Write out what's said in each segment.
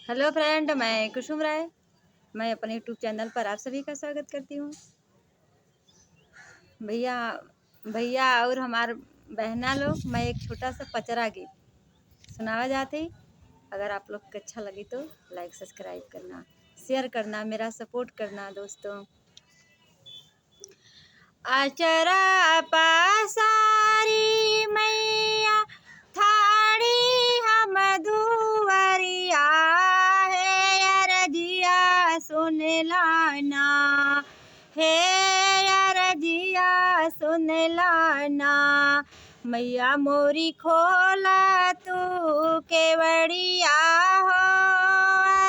Hello friend, मैं कुसुम राय। मैं अपने यूट्यूब चैनल पर आप सभी का स्वागत करती हूँ। भैया भैया और हमार बहना लोग, मैं एक छोटा सा पचरा गीत सुनावा जाती। अगर आप लोग को अच्छा लगी तो लाइक सब्सक्राइब करना, शेयर करना, मेरा सपोर्ट करना दोस्तों। अचरा पासारी मैया थाड़ी हम दुवरिया है, अरजिया सुन लाना हे, अरजिया सुन लाना। मैया मोरी खोला तू केवड़िया हो,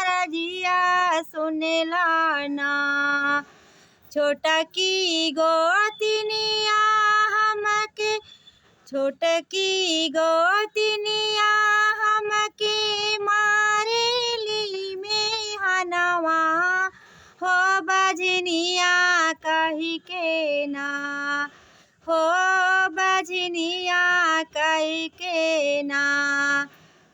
अरजिया सुन लाना। छोटा की गोतिनिया हमके, छोटकी गोतिनिया हमके मारेली में हनवा हो, बजनिया कही के ना हो, बजनिया कही के ना।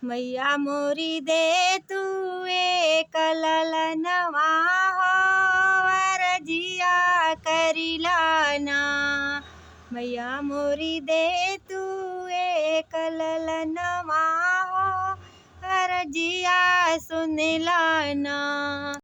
मैया मोरी दे तू एक ललनवा हो, अरजिया करी लाना। मैया मोरी दे तू एक ललनवा हो, अरजिया सुन लाना।